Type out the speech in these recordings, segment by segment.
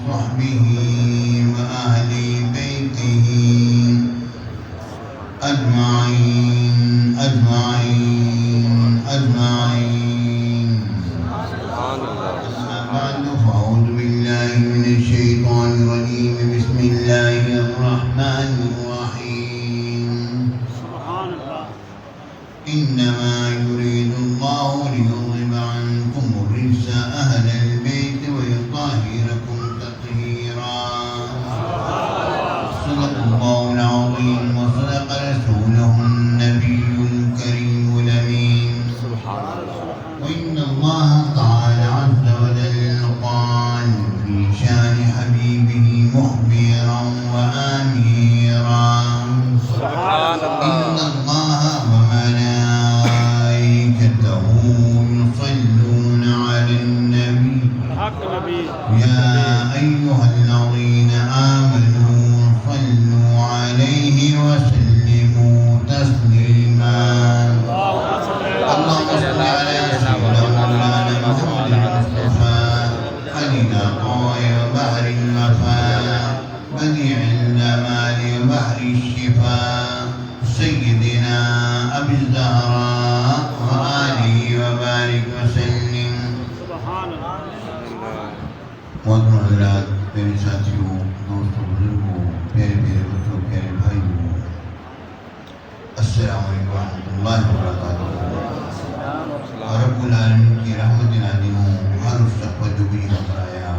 وصحبه وأهل بيته أجمعين أما بعد فأعوذ بالله من الشيطان الرجيم بسم الله الرحمن الرحيم إنما يريد الله ليذهب عنكم الرجس أهل البيت ويطهركم تطهيرا صدق الله العظيم وصدق رسوله النبي الكريم الأمين وإن الله تعالى عز وجل قال في شان حبيبه مخبرا وآميرا إن الله وملائكته يصلون على النبي يا أيها الذين آمنوا صلوا عليه وسلموا تسليما اللهم صل على سيدنا مولانا محمد المصطفى خليل طائر بحر الوفاء بديع الجمال وبحر الشفاء سيدنا أبي الزهراء وآله وبارك وسلم محترم حضرات، میرے ساتھیوں، دوستوں، بزرگوں، پیارے پیارے بچوں، پیارے بھائیوں، السلام علیکم ورحمۃ اللہ وبرکاتہ۔ رب العالمین کی رحمت نازل ہوں ہر اس شخص پر جو مجھے نظر آیا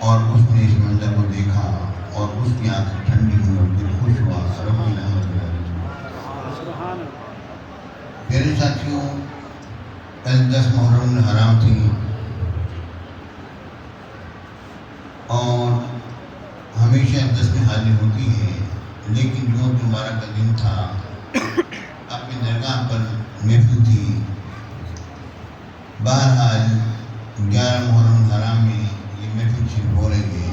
اور اس نے اس منظر کو دیکھا اور اس کی آنکھیں ٹھنڈی ہوئی اور دل خوش ہوا۔ رب کی رحمت نازل ہوں۔ میرے ساتھیوں، کل 10 محرم الحرام تھی اور ہمیشہ 10 میں حاضر ہوتی ہے، لیکن جمعہ مبارک کا دن تھا، اپنی درگاہ پر محفل تھی۔ بہرحال 11 محرم الحرام میں یہ محفل شروع ہو رہی ہے۔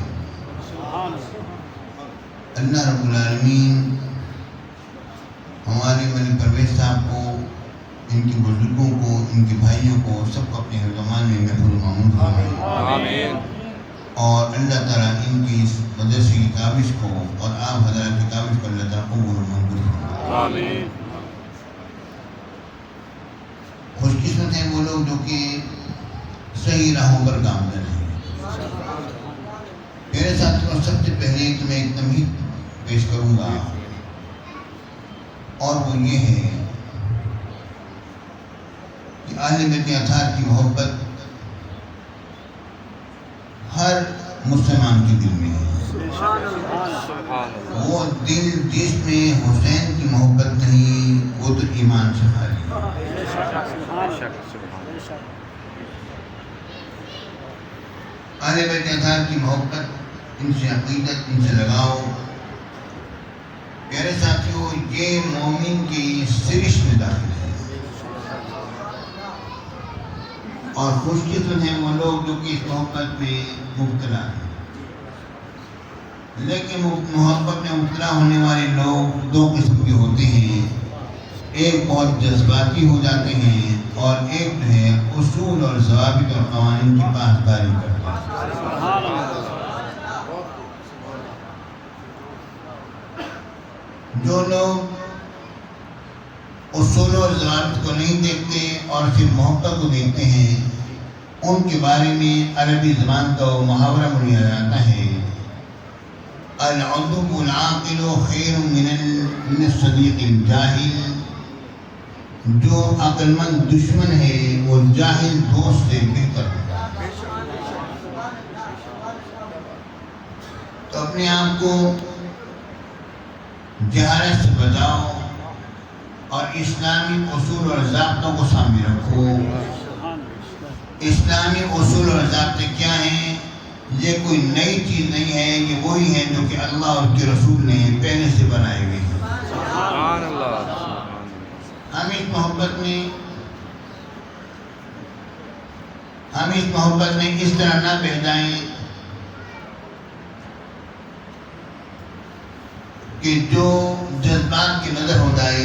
اللہ رب العالمین ہمارے ملک پرویز صاحب کو، ان کے بزرگوں کو، ان کے بھائیوں کو، سب کو اپنے حفظ میں محفوظ و معمول فرمائے، اور اللہ تعالیٰ ان کی اس مدرسے کی کاوش کو اور آپ حضرات کی کاوش کو اللہ تعالیٰ قبول و منظور فرمائے۔ خوش قسمت ہیں وہ لوگ جو کہ صحیح راہوں پر گامزن ہیں۔ میرے ساتھیوں، سب سے پہلے تو میں ایک تمہید پیش کروں گا، اور وہ یہ ہے کہ اہل بیت اطہار کی محبت ہر مسلمان کے دل میں ہے۔ وہ دل جس میں حسین کی محبت نہیں، وہ تو ایمان سے خالی ہے۔ اہل بیت اطہار کی محبت، ان سے عقیدت، ان سے لگاؤ، پیارے ساتھیوں، یہ مومن کی سرشت میں داخل ہے۔ اور خوش قسمت ہیں وہ لوگ جو کہ اس محبت میں مبتلا ہیں۔ لیکن محبت میں مبتلا ہونے والے لوگ 2 قسم کے ہوتے ہیں، ایک بہت جذباتی ہو جاتے ہیں، اور ایک جو ہے اصول اور ضوابط اور قوانین کی پاسداری کرتے ہیں۔ جو لوگ اصول اور ضوابط کو نہیں دیکھتے اور صرف محبت کو دیکھتے ہیں، ان کے بارے میں عربی زبان کا وہ محاورہ بنیا جاتا ہے، العدو العاقل خیر من الصدیق الجاہل۔ جو عقل مند دشمن ہے وہ جاہل دوست سے بہتر ہوتا ہے۔ تو اپنے آپ کو جہالت سے بچاؤ اور اسلامی اصول اور ضابطوں کو سامنے رکھو۔ اسلامی اصول اور ضابطے کیا ہیں؟ یہ کوئی نئی چیز نہیں ہے، یہ وہی ہیں جو کہ اللہ اور کے رسول نے پہلے سے بنائے ہوئے ہیں۔ ہم اس محبت میں اس طرح نہ بہہ جائیں کہ جو جذبات کی نظر ہو جائے۔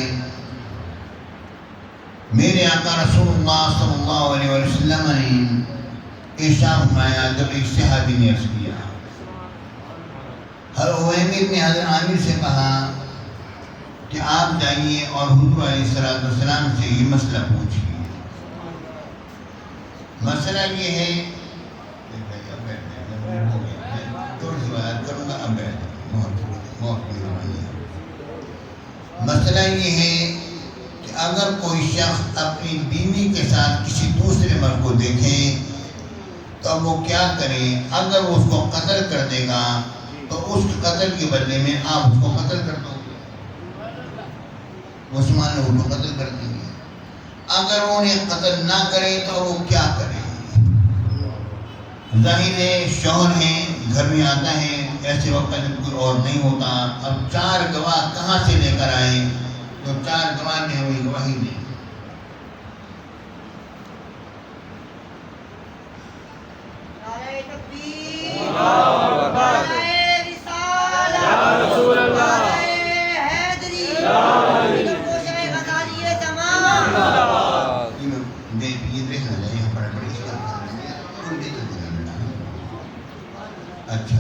میرے آقا رسول اللہ صلی اللہ علیہ وسلم نے ارشاد فرمایا جب ایک صحابی نے عرض کیا، حضرت نے حضرت عامر سے کہا کہ آپ جائیے اور حضور علیہ السلام سے یہ مسئلہ پوچھیے۔ مسئلہ یہ ہے، مسئلہ یہ ہے کہ اگر کوئی شخص اپنی بیوی کے ساتھ کسی دوسرے مرد کو دیکھے تو وہ کیا کرے؟ اگر وہ اس کو قتل کر دے گا تو اس قتل کے بدلے میں آپ اس کو قتل کر دو گے، مسلمان لوگ اس کو قتل کر دیں گے۔ اگر وہ انہیں قتل نہ کرے تو وہ کیا کرے؟ ظاہر ہے شوہر ہیں، گھر میں آتا ہے، ایسے وقت جب کوئی اور نہیں ہوتا، اب 4 گواہ کہاں سے لے کر آئے؟ تو 4 گواہ نے وہی گواہی دی۔ اچھا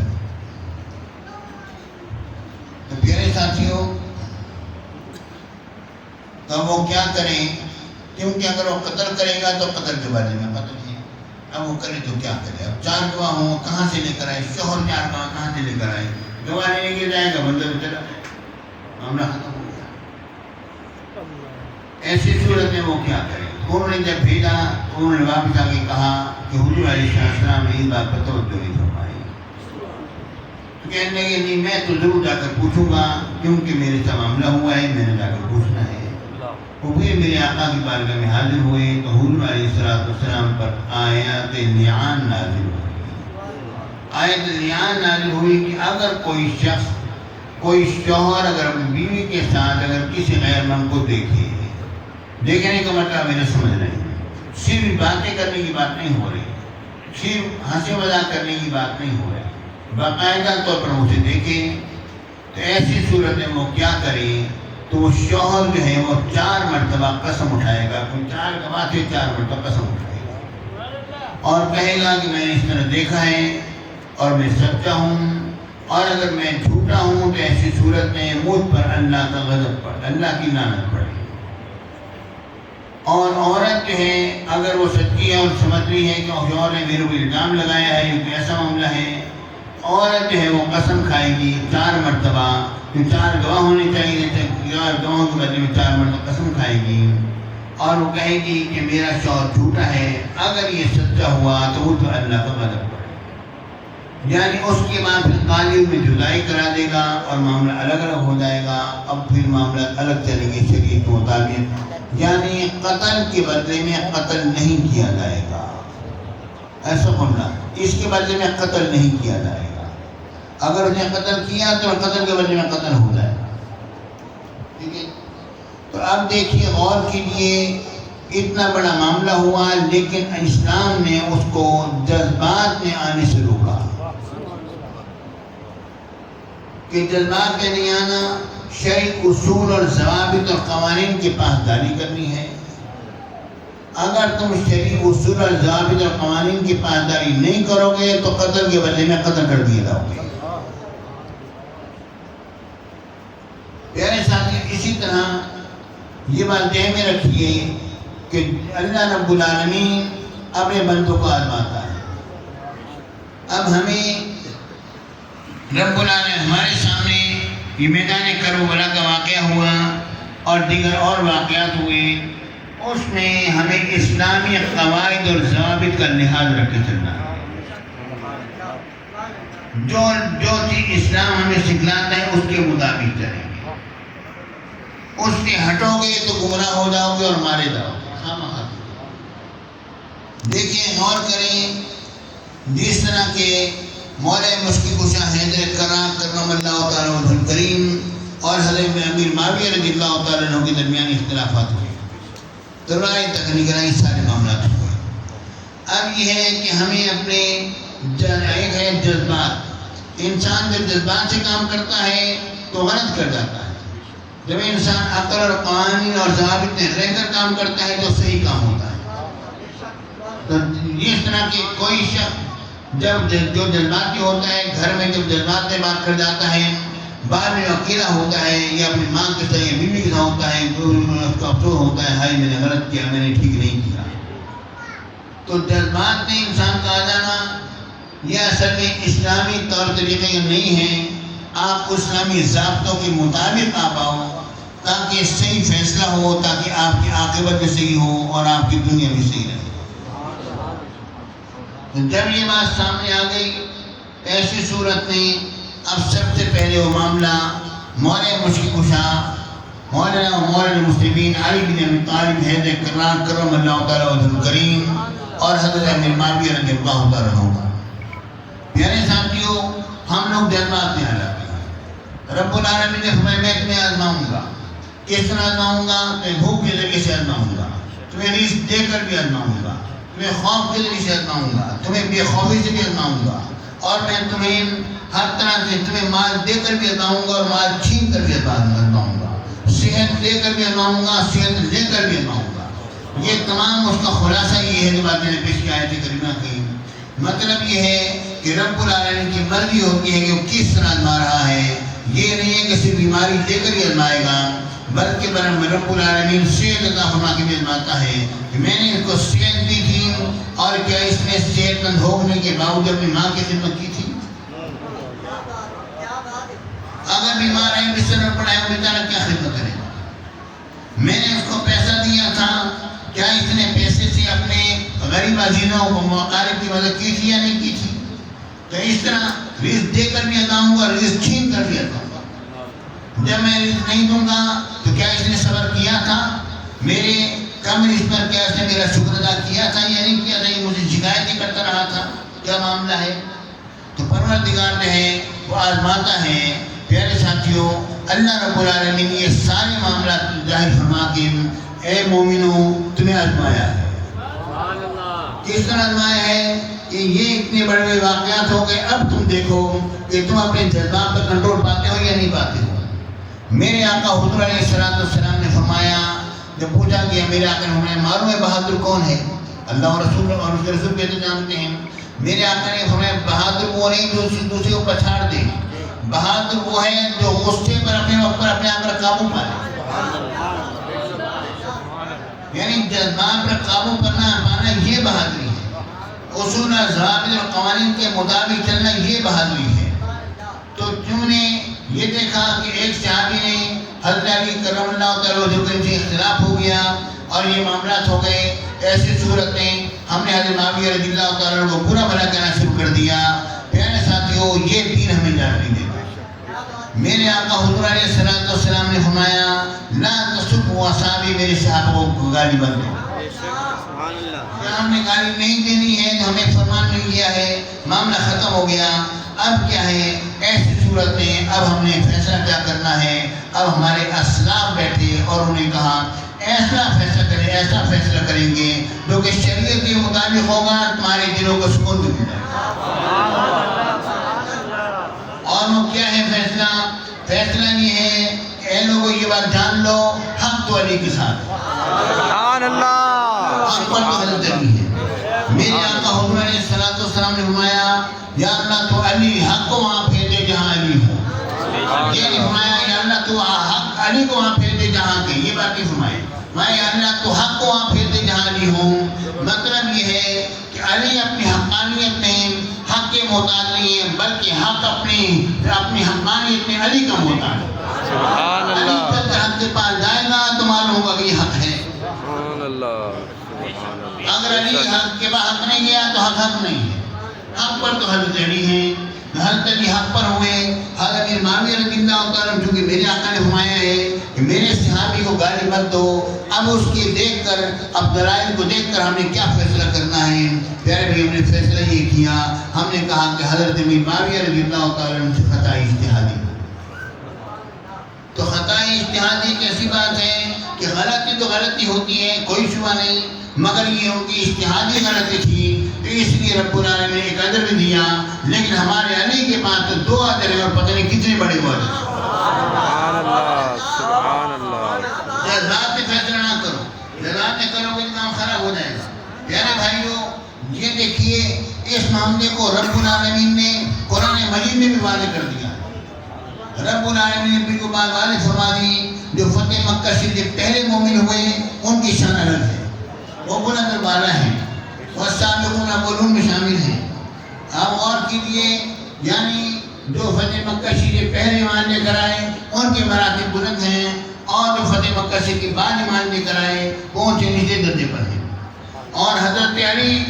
تو پیارے ساتھیوں، تو وہ کیا کریں؟ کیونکہ اگر وہ قتل کرے گا تو قتل کے بارے میں قتل ہے، اب وہ کرے تو کیا کرے؟ اب 4 گواہ ہوں، کہاں سے لے کر آئے؟ شوہر 4 گواہ کہاں سے لے کر آئے؟ گواہ لینے کے جائے گا، بندہ چلا معاملہ ختم ہو گیا۔ ایسی صورت میں وہ کیا کرے؟ انہوں نے جب بھیجا تو انہوں نے واپس آ کے کہا کہ حضور علیہ السلام نے اس بات پر توجہ نہیں فرمائی۔ تو کہنے لگے نہیں، میں تو ضرور جا کر پوچھوں گا کیونکہ میرے سے معاملہ ہوا ہے، میں نے جا کر پوچھنا ہے۔ وہ پھر میرے آقا کی بارگاہ میں حاضر ہوئے تو حضور علیہ السلام پر آیات لعان نازل ہوئی۔ آیت لعان نازل ہوئی کہ اگر کوئی شخص، کوئی شوہر اگر اپنی بیوی کے ساتھ اگر کسی غیر مرد کو دیکھے، دیکھنے کا مطلب میرے سمجھ رہے ہیں، صرف باتیں کرنے کی بات نہیں ہو رہی، صرف ہنسی مذاق کرنے کی بات نہیں ہو رہی، باقاعدہ طور پر اسے دیکھیں، تو ایسی صورت میں وہ کیا کرے؟ تو وہ شوہر جو ہے وہ 4 مرتبہ قسم اٹھائے گا، کوئی 4 گواہ سے 4 مرتبہ قسم اٹھائے گا اور کہے گا کہ میں نے اس طرح دیکھا ہے اور میں سچا ہوں، اور اگر میں جھوٹا ہوں تو ایسی صورت میں مجھ پر اللہ کا غضب پڑے، اللہ کی لعنت پڑے۔ اور عورت جو ہے اگر وہ سچی ہے اور سمجھ رہی ہے کہ شوہر نے میرے کو الزام لگایا ہے، یہ ایسا معاملہ ہے، عورت جو ہے وہ قسم کھائے گی 4 مرتبہ، جو 4 گواہ ہونے چاہیے، 4 گواہوں کے بدلے میں 4 مرتبہ قسم کھائے گی اور وہ کہے گی کہ میرا شوہر جھوٹا ہے، اگر یہ سچا ہوا تو وہ تو اللہ کا غضب پڑے۔ یعنی اس کے بعد پھر قاضی میں جدائی کرا دے گا اور معاملہ الگ الگ ہو جائے گا، اب پھر معاملہ الگ چلیں گے شریعت کے مطابق، یعنی قتل کے بدلے میں قتل نہیں کیا جائے گا، ایسا بولنا، اس کے بدلے میں قتل نہیں کیا جائے گا، اگر اس نے قتل کیا تو قتل کے بدلے میں قتل ہو جائے گا، ٹھیک ہے؟ تو اب دیکھیے، غور کیجیے، اتنا بڑا معاملہ ہوا لیکن اسلام نے اس کو جذبات میں آنے سے روکا، کہ جذبات میں نہیں آنا، شرعی اصول اور ضوابط اور قوانین کی پاسداری کرنی ہے۔ اگر تم شرعی اصول اور ضوابط اور قوانین کی پاسداری نہیں کرو گے تو قتل کے بدلے میں قتل کر دیے جاؤ گے۔ پیارے ساتھی، اسی طرح یہ بات ذہن میں رکھیے کہ اللہ رب العالمین اپنے بندوں کو آزماتا ہے۔ اب ہمیں رب العالمین ہمارے سامنے یہ میدان کربلا کا واقعہ ہوا اور دیگر اور واقعات ہوئے، اس میں ہمیں اسلامی قواعد اور ضوابط کا لحاظ رکھ کے چلنا ہے۔ جو چیز اسلام ہمیں سکھلاتا ہے اس کے مطابق چلیں گے، اس سے ہٹو گے تو گمراہ ہو جاؤ گے اور مارے جاؤ گے۔ دیکھیں، غور کریں، جس طرح کے مولا مشکل کشا حیدر کرام کرم اللہ تعالیٰ عنہ الکریم اور حضرت امیر معاویہ رضی اللہ تعالیٰ عنہ کے درمیان اختلافات ہوئے، تلواریں تک نگرانی، سارے معاملات ہوئے۔ اب یہ ہے کہ ہمیں اپنے ایک ہے جذبات، انسان جب جذبات سے کام کرتا ہے تو غلط کر جاتا ہے، جب انسان عقل اور قوانین اور ضوابط میں رہ کر کام کرتا ہے تو صحیح کام ہوتا ہے۔ تو اس طرح کے کوئی شخص جب جو جذباتی ہوتا ہے، گھر میں جب جذبات میں بات کر جاتا ہے، بعد میں اکیلا ہوتا ہے یا اپنی ماں کے ساتھ یا بیوی کے ساتھ ہوتا ہے تو اس کو افسوس ہوتا ہے، ہائے میں نے غلط کیا، میں نے ٹھیک نہیں کیا۔ تو جذبات میں انسان کا آ جانا یہ اصل میں اسلامی طور طریقے نہیں ہیں۔ آپ اسلامی ضابطوں کے مطابق آپ آؤ تاکہ صحیح فیصلہ ہو، تاکہ آپ کی عاقبت بھی صحیح ہو اور آپ کی دنیا بھی صحیح رہے۔ جب یہ بات سامنے آ گئی ایسی صورت میں اب سب سے پہلے وہ معاملہ مولا مشکل کشا مولانا مولانا المسلمین علی بن ابی طالب حیدر کرار کرم اللہ تعالیٰ وجہ الکریم اور حضرت امیر معاویہ رضی اللہ تعالیٰ عنہ۔ پیارے ساتھیوں، ہم لوگ جذبات میں آ جاتے ہیں۔ رب العالمین نے فرمایا میں تمہیں آزماؤں گا۔ کس طرح آزماؤں گا؟ تمہیں بھوک کے ذریعے سے آزماؤں گا، تمہیں رزق دے کر بھی آزماؤں گا، تمہیں خوف کے ذریعے سے آزماؤں گا، تمہیں بے خوفی سے بھی آزماؤں گا، اور میں تمہیں ہر طرح سے تمہیں مال دے کر بھی آزماؤں گا اور مال چھین کر بھی آزماؤں گا، صحت دے کر بھی آزماؤں گا، صحت لے کر بھی آزماؤں گا۔ یہ تمام اس کا خلاصہ یہ ہے جو بات میں نے پیش کی آیت کریمہ کی۔ مطلب یہ ہے کہ رب العالمین کی مرضی ہوتی ہے کہ وہ کس طرح آزما رہا ہے۔ یہ نہیں ہے کہ صرف بیماری دے کر ہی آزمائے گا، بلکہ رب العالمین صحت عطا فرما کے بھی آزماتا ہے کہ میں نے اس کو صحت دی تھی اور کیا اس نے صحت مند ہونے کے باوجود اپنی ماں کی خدمت کی تھی؟ اگر بیمار ہے بستر پر پڑا ہے وہ بیچارہ کیا خدمت کرے گا؟ میں نے اس کو پیسہ دیا تھا، کیا اس نے پیسے سے اپنے غریب عزیزوں کو مقارب کی مدد کی تھی یا نہیں کی تھی؟ تو اس طرح رزق دے کر بھی عطاؤں گا، رزق چھین کر بھی عطاؤں گا۔ جب میں رزق نہیں دوں گا تو کیا اس نے صبر کیا تھا؟ میرے کم رزق پر کیا اس نے میرا شکر ادا کیا تھا یا نہیں کیا تھا؟ یہ مجھے شکایت ہی کرتا رہا تھا، کیا معاملہ ہے؟ تو پروردگار جو ہے وہ آزماتا ہے۔ پیارے ساتھیوں، اللہ رب العالمین یہ سارے معاملات ظاہر فرما کے اے مومنوں تمہیں آزمایا ہے۔ کس طرح آزمایا ہے کہ یہ اتنے بڑے بڑے واقعات ہو گئے، اب تم دیکھو کہ تم اپنے جذبات پر کنٹرول پاتے ہو یا نہیں پاتے ہو۔ میرے آقا حضور علیہ السلام نے فرمایا، جب پوچھا کہ میرے آقا نے فرمایا معلوم ہے بہادر کون ہے؟ اللہ اور رسول اور اس کے رسول بھی تو جانتے ہیں۔ میرے آقا نے فرمایا بہادر وہ نہیں جو دوسرے کو پچھاڑ دے، بہادر وہ ہے جو غصے پر اپنے آپ پر قابو پائے۔ یعنی جذبات پر قابو پانا یہ بہادری ہے، اصول ضوابط اور قوانین کے مطابق چلنا یہ بہادری ہے۔ تو تم نے یہ دیکھا کہ ایک صحابی نے حضرت علی کرم اللہ تعالیٰ وجہ سے اختلاف ہو گیا اور یہ معاملات ہو گئے۔ ایسی صورت میں ہم نے حضرت معاویہ رضی اللہ تعالیٰ کو برا بھلا کہنا شروع کر دیا۔ پیارے ساتھیوں، یہ دین ہمیں اجازت نہیں دیتا۔ میرے آقا حضور علیہ السلام نے فرمایا لا تسبوا اصحابی، میرے صحابہ کو گالی مت دو۔ کیا ہم نے گالی نہیں دینی ہے؟ ہمیں فرمان مل گیا ہے، معاملہ ختم ہو گیا۔ اب کیا ہے؟ ایسی صورت میں اب ہم نے فیصلہ کیا کرنا ہے؟ اب ہمارے اسلاف بیٹھے اور انہوں نے کہا ایسا فیصلہ کریں گے جو کہ شریعت کے مطابق ہوگا، تمہارے دلوں کو سکون بھی ملے گا۔ اور وہ کیا ہے فیصلہ؟ فیصلہ یہ ہے کہ اے لوگوں یہ بات جان لو، حق تو علی کے ساتھ ہے، سبحان اللہ، حق پر تو حضرت علی ہے۔ میرے آقا حضور علیہ السلام نے فرمایا یا اللہ تو علی حق کو وہاں پھیر دے جہاں علی ہو۔ یہ نہیں فرمایا یا اللہ تو حق علی کو وہاں پھیر دے جہاں کے، یہ بات نہیں فرمائی۔ یا اللہ تو حق کو وہاں پھیر دے جہاں علی ہو۔ مطلب یہ ہے کہ علی اپنی حقانیت میں حق کے محتاج نہیں ہے، بلکہ حق اپنی حقانیت میں علی کا محتاج ہے۔ سبحان اللہ۔ علی جب حق کے پاس جائے گا تو معلوم ہوگا کہ یہ حق ہے۔ سبحان اللہ۔ اگر علی حق کے پاس حق نہیں گیا تو حق نہیں ہے۔ حق پر تو حضرت علی ہیں، حضرت علی حق پر ہوئے۔ حضرت امیر معاویہ رضی اللہ تعالیٰ عنہ، چونکہ میرے آقا نے فرمایا ہے کہ میرے صحابی کو گالی مت دو، اب اس کی دیکھ کر، اب دلائل کو دیکھ کر ہم نے کیا فیصلہ کرنا ہے؟ پیارے بھائی، ہم نے فیصلہ یہ کیا، ہم نے کہا کہ حضرت امیر معاویہ رضی اللہ تعالیٰ عنہ سے خطا اجتہادی۔ تو خطا اجتہادی کیسی بات ہے کہ غلطی تو غلطی ہوتی ہے، کوئی شبہ نہیں، مگر یہ ان کی اجتہادی غلطی تھی تو اس لیے رب العالمین نے ایک اجر بھی دیا۔ لیکن ہمارے علی کے پاس تو 2 اجر ہیں اور پتہ نہیں کتنے بڑے وہ اجر۔ سبحان اللہ، سبحان اللہ۔ جذبات سے فیصلہ نہ کرو، جذبات سے کرو گے تو کام خراب ہو جائے گا۔ پیارے بھائیوں، یہ معاملے کو رب العالمین نے قرآن مجید میں بھی واضح کر دیا. رب العالمین نے بالکل بات واضح فرما دی. جو فتح مکہ سے جو پہلے مومن ہوئے ان کی شان الگ ہے, وہ بلند و بالا ہیں, والسابقون الاولون میں شامل ہیں. آپ غور کیجیے, یعنی جو فتح مکہ سے جو پہلے ایمان لے کر آئے ان کے مراتب بلند ہیں, اور جو فتح مکہ سے کے بعد ایمان لے کر آئے وہ اونچے نیچے درجے پر ہیں. اور حضرت علی